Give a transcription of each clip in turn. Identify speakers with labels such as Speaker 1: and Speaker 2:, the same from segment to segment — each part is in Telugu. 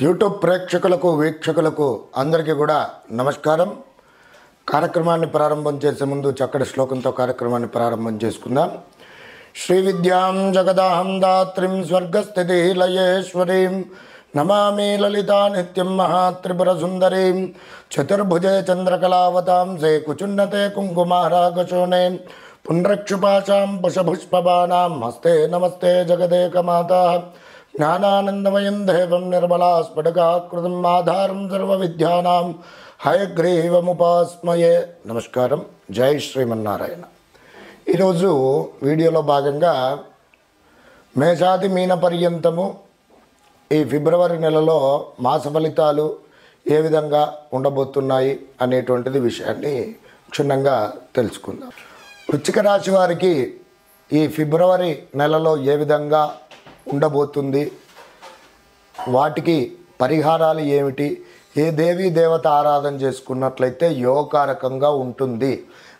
Speaker 1: యూట్యూబ్ ప్రేక్షకులకు వీక్షకులకు అందరికీ కూడా నమస్కారం. కార్యక్రమాన్ని ప్రారంభం చేసే ముందు చక్కటి శ్లోకంతో కార్యక్రమాన్ని ప్రారంభం చేసుకుందాం. శ్రీ విద్యాం జగదాహం దాత్రిం స్వర్గస్థితి లయేశ్వరీం నమామి లలితా నిత్యం మహాత్రిపుర సుందరీం చతుర్భుజే చంద్రకళావతాం సే కుచున్నతే కుంకుమారాగశోనే పుండ్రక్షుపాశాం పుషపుష్పబాణాం హస్తే నమస్తే జగదేకమాతా జ్ఞానానందమయం దేవం నిర్మలా స్ఫటికాకృతిం ఆధారం సర్వవిద్యానాం హయగ్రీవముపాస్మయే. నమస్కారం. జై శ్రీమన్నారాయణ. ఈరోజు వీడియోలో భాగంగా మేషాది మీన పర్యంతము ఈ ఫిబ్రవరి నెలలో మాస ఫలితాలు ఏ విధంగా ఉండబోతున్నాయి అనేటువంటిది విషయాన్ని క్షుణ్ణంగా తెలుసుకుందాం. వృశ్చిక రాశి వారికి ఈ ఫిబ్రవరి నెలలో ఏ విధంగా ఉండబోతుంది, వాటికి పరిహారాలు ఏమిటి, ఏ దేవీ దేవత ఆరాధన చేసుకున్నట్లయితే యోగకారకంగా ఉంటుంది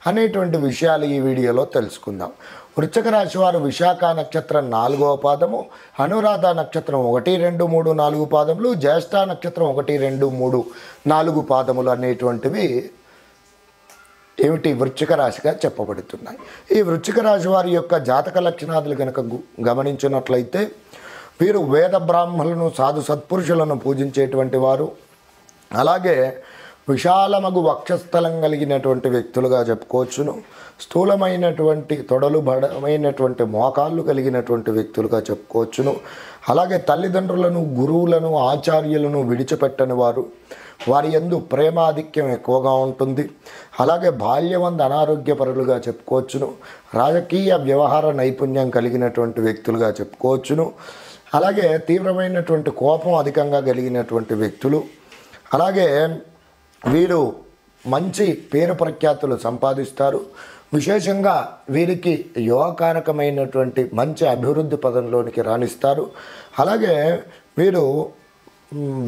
Speaker 1: అనేటువంటి విషయాలు ఈ వీడియోలో తెలుసుకుందాం. వృశ్చిక రాశి వారు విశాఖ నక్షత్రం 4వ పాదము, అనురాధ నక్షత్రం 1, 2, 3, 4 పాదములు, జ్యేష్ఠ నక్షత్రం 1, 2, 3, 4 పాదములు అనేటువంటివి ఏమిటి వృశ్చిక రాశిగా చెప్పబడుతున్నాయి. ఈ వృశ్చిక రాశి వారి యొక్క జాతక లక్షణాదులు కనుక గమనించినట్లయితే వీరు వేద బ్రాహ్మణులను సాధు సత్పురుషులను పూజించేటువంటి వారు, అలాగే విశాలమగు వక్షస్థలం కలిగినటువంటి వ్యక్తులుగా చెప్పుకోవచ్చును. స్థూలమైనటువంటి తొడలు, బలమైనటువంటి మోకాళ్ళు కలిగినటువంటి వ్యక్తులుగా చెప్పుకోవచ్చును. అలాగే తల్లిదండ్రులను, గురువులను, ఆచార్యులను విడిచిపెట్టని వారు, వారి యందు ప్రేమాధిక్యం ఎక్కువగా ఉంటుంది. అలాగే బాల్యమందు అనారోగ్యపరులుగా చెప్పుకోవచ్చును. రాజకీయ వ్యవహార నైపుణ్యం కలిగినటువంటి వ్యక్తులుగా చెప్పుకోవచ్చును. అలాగే తీవ్రమైనటువంటి కోపం అధికంగా కలిగినటువంటి వ్యక్తులు. అలాగే వీరు మంచి పేరు ప్రఖ్యాతులు సంపాదిస్తారు. విశేషంగా వీరికి యోగకారకమైనటువంటి మంచి అభివృద్ధి పదంలోనికి రాణిస్తారు. అలాగే వీరు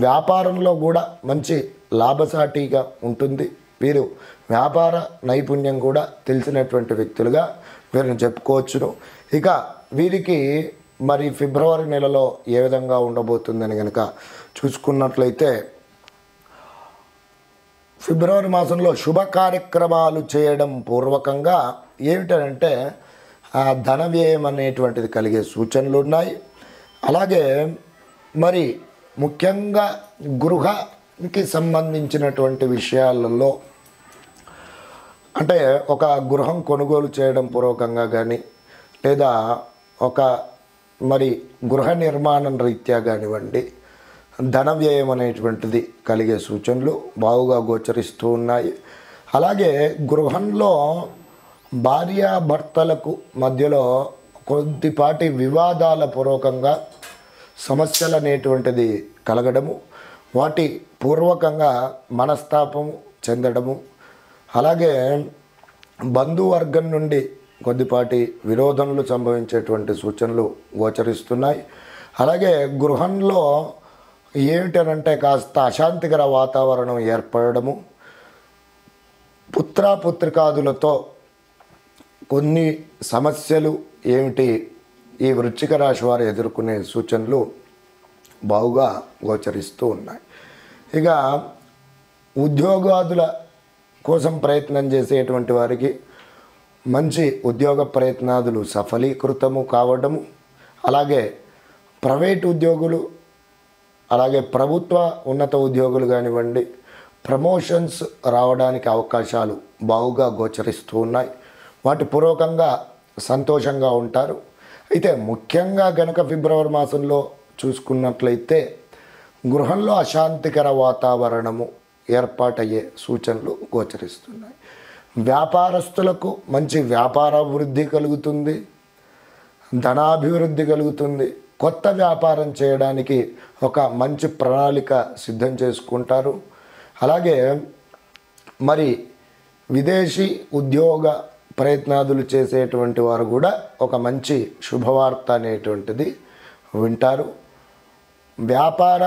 Speaker 1: వ్యాపారంలో కూడా మంచి లాభసాటిగా ఉంటుంది. వీరు వ్యాపార నైపుణ్యం కూడా తెలిసినటువంటి వ్యక్తులుగా వీరిని చెప్పుకోవచ్చును. ఇక వీరికి మరి ఫిబ్రవరి నెలలో ఏ విధంగా ఉండబోతుందని కనుక చూసుకున్నట్లయితే ఫిబ్రవరి మాసంలో శుభ కార్యక్రమాలు చేయడం పూర్వకంగా ఏమిటంటే ధన వ్యయం అనేటువంటిది కలిగే సూచనలు ఉన్నాయి. అలాగే మరి ముఖ్యంగా గృహానికి సంబంధించినటువంటి విషయాలలో అంటే ఒక గృహం కొనుగోలు చేయడం పూర్వకంగా కానీ, లేదా ఒక మరి గృహ నిర్మాణం రీత్యా కానివ్వండి, ధన వ్యయం అనేటువంటిది కలిగే సూచనలు బాగుగా గోచరిస్తూ ఉన్నాయి. అలాగే గృహంలో భార్యాభర్తలకు మధ్యలో కొద్దిపాటి వివాదాల పూర్వకంగా సమస్యలు అనేటువంటిది కలగడము, వాటి పూర్వకంగా మనస్తాపము చెందడము, అలాగే బంధువర్గం నుండి కొద్దిపాటి విరోధనలు సంభవించేటువంటి సూచనలు గోచరిస్తున్నాయి. అలాగే గృహంలో ఏమిటనంటే కాస్త అశాంతికర వాతావరణం ఏర్పడము, పుత్రపుత్రికాదులతో కొన్ని సమస్యలు ఏమిటి ఈ వృశ్చిక రాశి వారు ఎదుర్కొనే సూచనలు బాగుగా గోచరిస్తూ ఉన్నాయి. ఇక ఉద్యోగాదుల కోసం ప్రయత్నం చేసేటువంటి వారికి మంచి ఉద్యోగ ప్రయత్నాదులు సఫలీకృతము కావడము, అలాగే ప్రైవేట్ ఉద్యోగులు, అలాగే ప్రభుత్వ ఉన్నత ఉద్యోగులు కానివ్వండి, ప్రమోషన్స్ రావడానికి అవకాశాలు బాగుగా గోచరిస్తూ ఉన్నాయి. వాటి పూర్వకంగా సంతోషంగా ఉంటారు. అయితే ముఖ్యంగా గనక ఫిబ్రవరి మాసంలో చూసుకున్నట్లయితే గృహంలో అశాంతికర వాతావరణము ఏర్పాటయ్యే సూచనలు గోచరిస్తున్నాయి. వ్యాపారస్తులకు మంచి వ్యాపారాభివృద్ధి కలుగుతుంది, ధనాభివృద్ధి కలుగుతుంది. కొత్త వ్యాపారం చేయడానికి ఒక మంచి ప్రణాళిక సిద్ధం చేసుకుంటారు. అలాగే మరి విదేశీ ఉద్యోగ ప్రయత్నాదులు చేసేటువంటి వారు కూడా ఒక మంచి శుభవార్త అనేటువంటిది వింటారు. వ్యాపార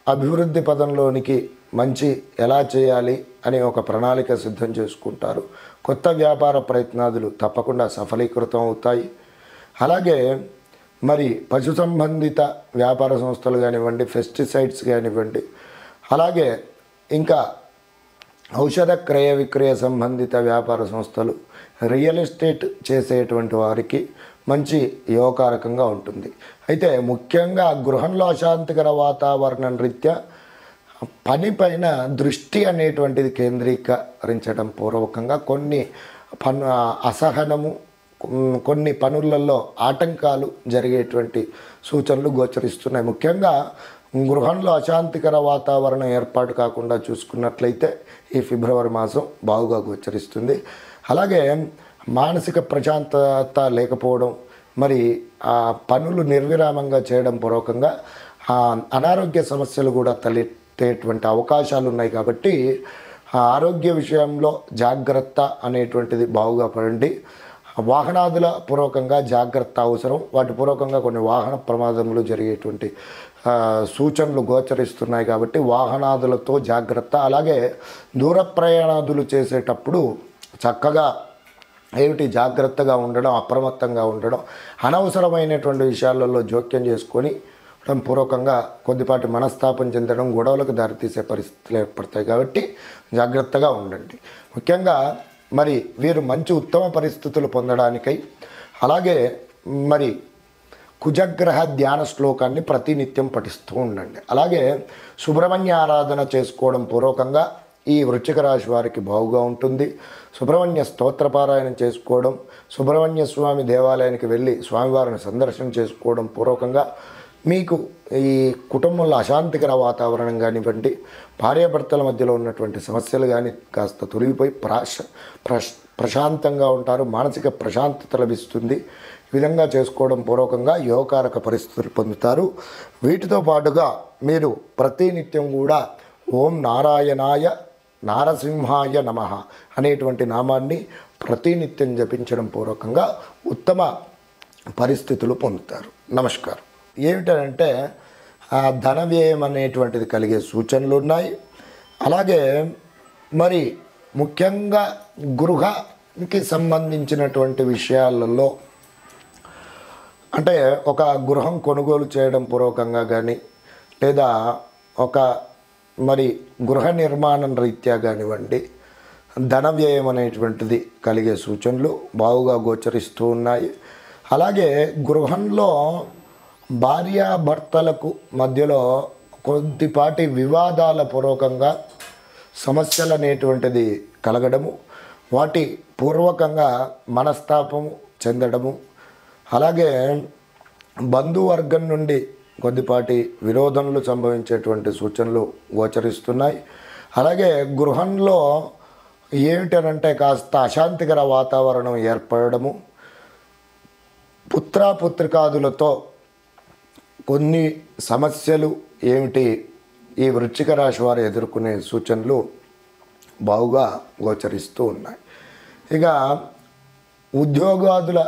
Speaker 1: అభివృద్ధి పదంలోనికి మంచి ఎలా చేయాలి అని ఒక ప్రణాళిక సిద్ధం చేసుకుంటారు. కొత్త వ్యాపార ప్రయత్నాదులు తప్పకుండా సఫలీకృతం అవుతాయి. అలాగే మరి పశు సంబంధిత వ్యాపార సంస్థలు కానివ్వండి, పెస్టిసైడ్స్ కానివ్వండి, అలాగే ఇంకా ఔషధ క్రయ విక్రయ సంబంధిత వ్యాపార సంస్థలు, రియల్ ఎస్టేట్ చేసేటువంటి వారికి మంచి యోగకారకంగా ఉంటుంది. అయితే ముఖ్యంగా గృహంలో అశాంతికర వాతావరణం రీత్యా పనిపైన దృష్టి అనేటువంటిది కేంద్రీకరించడం పూర్వకంగా అసహనము, కొన్ని పనులలో ఆటంకాలు జరిగేటువంటి సూచనలు గోచరిస్తున్నాయి. ముఖ్యంగా గృహంలో అశాంతికర వాతావరణం ఏర్పాటు కాకుండా చూసుకున్నట్లయితే ఈ ఫిబ్రవరి మాసం బాగుగా గోచరిస్తుంది. అలాగే మానసిక ప్రశాంతత లేకపోవడం, మరి ఆ పనులు నిర్విరామంగా చేయడం పూర్వకంగా అనారోగ్య సమస్యలు కూడా తలెత్తేటువంటి అవకాశాలు ఉన్నాయి. కాబట్టి ఆరోగ్య విషయంలో జాగ్రత్త అనేటువంటిది బాగుగా పడండి. వాహనాదుల పూర్వకంగా జాగ్రత్త అవసరం. వాటి పూర్వకంగా కొన్ని వాహన ప్రమాదములు జరిగేటువంటి సూచనలు గోచరిస్తున్నాయి. కాబట్టి వాహనాదులతో జాగ్రత్త. అలాగే దూర ప్రయాణాదులు చేసేటప్పుడు చక్కగా జాగ్రత్తగా ఉండడం, అప్రమత్తంగా ఉండడం, అనవసరమైనటువంటి విషయాలలో జోక్యం చేసుకొని పూర్వకంగా కొద్దిపాటి మనస్తాపం చెందడం, గొడవలకు దారితీసే పరిస్థితులు ఏర్పడతాయి. కాబట్టి జాగ్రత్తగా ఉండండి. ముఖ్యంగా మరి వీరు మంచి ఉత్తమ పరిస్థితులు పొందడానికై అలాగే మరి కుజగ్రహ ధ్యాన శ్లోకాన్ని ప్రతినిత్యం పఠిస్తూ ఉండండి. అలాగే సుబ్రహ్మణ్య ఆరాధన చేసుకోవడం పూర్వకంగా ఈ వృశ్చిక రాశి వారికి బాగుగా ఉంటుంది. సుబ్రహ్మణ్య స్తోత్రపారాయణం చేసుకోవడం, సుబ్రహ్మణ్య స్వామి దేవాలయానికి వెళ్ళి స్వామివారిని సందర్శన చేసుకోవడం పూర్వకంగా మీకు ఈ కుటుంబంలో అశాంతికర వాతావరణం కానివ్వండి, భార్యాభర్తల మధ్యలో ఉన్నటువంటి సమస్యలు కానీ కాస్త తొలగిపోయి ప్రశాంతంగా ఉంటారు. మానసిక ప్రశాంతత లభిస్తుంది. ఈ విధంగా చేసుకోవడం పూర్వకంగా యోగకారక పరిస్థితులు పొందుతారు. వీటితో పాటుగా మీరు ప్రతినిత్యం కూడా ఓం నారాయణాయ నారసింహాయ నమః అనేటువంటి నామాన్ని ప్రతినిత్యం జపించడం పూర్వకంగా ఉత్తమ పరిస్థితులు పొందుతారు. నమస్కారం. ఏమిటంటే ధన వ్యయం అనేటువంటిది కలిగే సూచనలు ఉన్నాయి. అలాగే మరి ముఖ్యంగా గృహానికి సంబంధించినటువంటి విషయాలలో అంటే ఒక గృహం కొనుగోలు చేయడం పూర్వకంగా కానీ, లేదా ఒక మరి గృహ నిర్మాణం రీత్యా కానివ్వండి, ధన వ్యయం అనేటువంటిది కలిగే సూచనలు బాగుగా గోచరిస్తూ ఉన్నాయి. అలాగే గృహంలో భార్యాభర్తలకు మధ్యలో కొద్దిపాటి వివాదాల పూర్వకంగా సమస్యలు అనేటువంటిది కలగడము, వాటి పూర్వకంగా మనస్తాపము చెందడము, అలాగే బంధువర్గం నుండి కొద్దిపాటి విరోధనలు సంభవించేటువంటి సూచనలు గోచరిస్తున్నాయి. అలాగే గృహంలో ఏమిటనంటే కాస్త అశాంతికర వాతావరణం ఏర్పడము, పుత్రాపుత్రికాదులతో కొన్ని సమస్యలు ఈ వృశ్చిక రాశి వారు ఎదుర్కొనే సూచనలు బాగుగా గోచరిస్తూ ఉన్నాయి. ఇక ఉద్యోగాదుల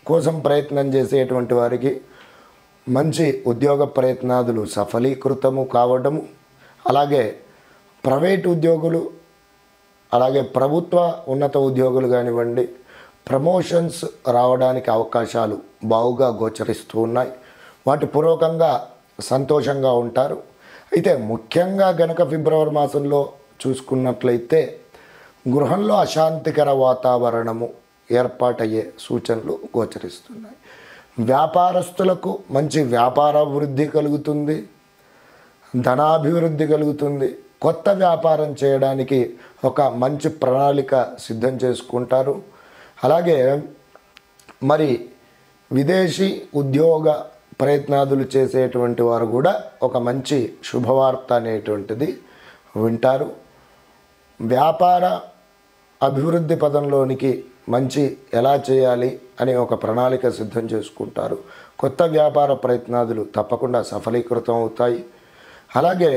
Speaker 1: కోసం ప్రయత్నం చేసేటువంటి వారికి మంచి ఉద్యోగ ప్రయత్నాదులు సఫలీకృతము కావడము, అలాగే ప్రైవేట్ ఉద్యోగులు, అలాగే ప్రభుత్వ ఉన్నత ఉద్యోగులు కానివ్వండి, ప్రమోషన్స్ రావడానికి అవకాశాలు బాగుగా గోచరిస్తూ ఉన్నాయి. వాటి పూర్వకంగా సంతోషంగా ఉంటారు. అయితే ముఖ్యంగా గనక ఫిబ్రవరి మాసంలో చూసుకున్నట్లయితే గృహంలో అశాంతికర వాతావరణము ఏర్పాటయ్యే సూచనలు గోచరిస్తున్నాయి. వ్యాపారస్తులకు మంచి వ్యాపారాభివృద్ధి కలుగుతుంది, ధనాభివృద్ధి కలుగుతుంది. కొత్త వ్యాపారం చేయడానికి ఒక మంచి ప్రణాళిక సిద్ధం చేసుకుంటారు. అలాగే మరి విదేశీ ఉద్యోగ ప్రయత్నాదులు చేసేటువంటి వారు కూడా ఒక మంచి శుభవార్త అనేటువంటిది వింటారు. వ్యాపార అభివృద్ధి పదంలోనికి మంచి ఎలా చేయాలి అని ఒక ప్రణాళిక సిద్ధం చేసుకుంటారు. కొత్త వ్యాపార ప్రయత్నాదులు తప్పకుండా సఫలీకృతం అవుతాయి. అలాగే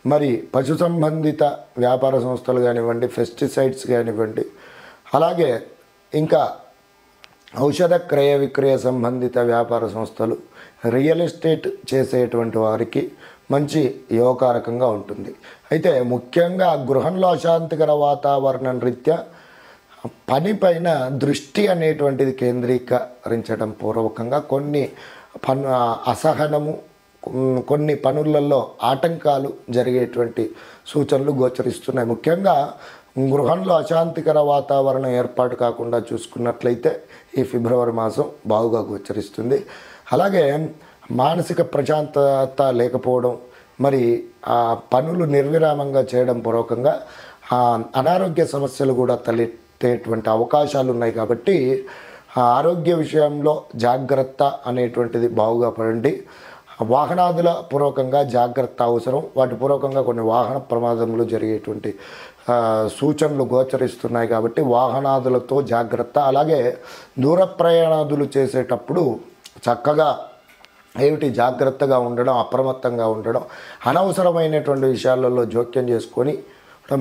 Speaker 1: మరి పశు సంబంధిత వ్యాపార సంస్థలు కానివ్వండి, పెస్టిసైడ్స్ కానివ్వండి, అలాగే ఇంకా ఔషధ క్రయ విక్రయ సంబంధిత వ్యాపార సంస్థలు, రియల్ ఎస్టేట్ చేసేటువంటి వారికి మంచి యోగకారకంగా ఉంటుంది. అయితే ముఖ్యంగా గృహంలో అశాంతికర వాతావరణం రీత్యా పనిపైన దృష్టి అనేటువంటిది కేంద్రీకరించడం పూర్వకంగా కొన్ని అసహనము, కొన్ని పనులలో ఆటంకాలు జరిగేటువంటి సూచనలు గోచరిస్తున్నాయి. ముఖ్యంగా గృహంలో అశాంతికర వాతావరణం ఏర్పాటు కాకుండా చూసుకున్నట్లయితే ఈ ఫిబ్రవరి మాసం బాగుగా గోచరిస్తుంది. అలాగే మానసిక ప్రశాంతత లేకపోవడం, మరి ఆ పనులు నిర్విరామంగా చేయడం పూర్వకంగా అనారోగ్య సమస్యలు కూడా తలెత్తేటువంటి అవకాశాలు ఉన్నాయి. కాబట్టి ఆరోగ్య విషయంలో జాగ్రత్త అనేటువంటిది బాగుగా పడండి. వాహనాదుల పూర్వకంగా జాగ్రత్త అవసరం. వాటి పూర్వకంగా కొన్ని వాహన ప్రమాదములు జరిగేటువంటి సూచనలు గోచరిస్తున్నాయి. కాబట్టి వాహనాదులతో జాగ్రత్త. అలాగే దూర ప్రయాణాదులు చేసేటప్పుడు చక్కగా జాగ్రత్తగా ఉండడం, అప్రమత్తంగా ఉండడం, అనవసరమైనటువంటి విషయాలలో జోక్యం చేసుకొని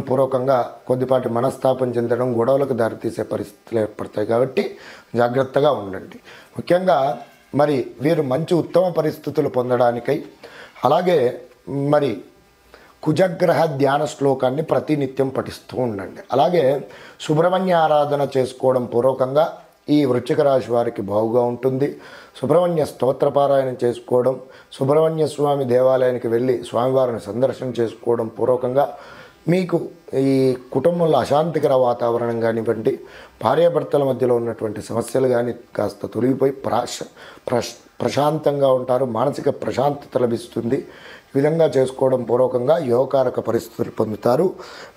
Speaker 1: పూర్వకంగా కొద్దిపాటి మనస్తాపం చెందడం, గొడవలకు దారితీసే పరిస్థితులు ఏర్పడతాయి. కాబట్టి జాగ్రత్తగా ఉండండి. ముఖ్యంగా మరి వీరు మంచి ఉత్తమ పరిస్థితులు పొందడానికై అలాగే మరి కుజగ్రహ ధ్యాన శ్లోకాన్ని ప్రతినిత్యం పఠిస్తూ ఉండండి. అలాగే సుబ్రహ్మణ్య ఆరాధన చేసుకోవడం పూర్వకంగా ఈ వృశ్చిక రాశి వారికి బాగుగా ఉంటుంది. సుబ్రహ్మణ్య స్తోత్రపారాయణం చేసుకోవడం, సుబ్రహ్మణ్య స్వామి దేవాలయానికి వెళ్ళి స్వామివారిని సందర్శన చేసుకోవడం పూర్వకంగా మీకు ఈ కుటుంబంలో అశాంతికర వాతావరణం కానివ్వండి, భార్యాభర్తల మధ్యలో ఉన్నటువంటి సమస్యలు కానీ కాస్త తొలగిపోయి ప్రశాంతంగా ఉంటారు. మానసిక ప్రశాంతత లభిస్తుంది. ఈ విధంగా చేసుకోవడం పూర్వకంగా యోగకారక పరిస్థితులు పొందుతారు.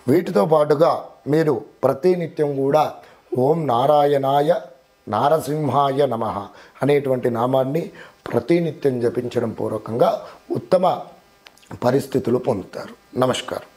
Speaker 1: వీటితో పాటుగా మీరు ప్రతినిత్యం కూడా ఓం నారాయణాయ నారసింహాయ నమః అనేటువంటి నామాన్ని ప్రతినిత్యం జపించడం పూర్వకంగా ఉత్తమ పరిస్థితులు పొందుతారు. నమస్కారం.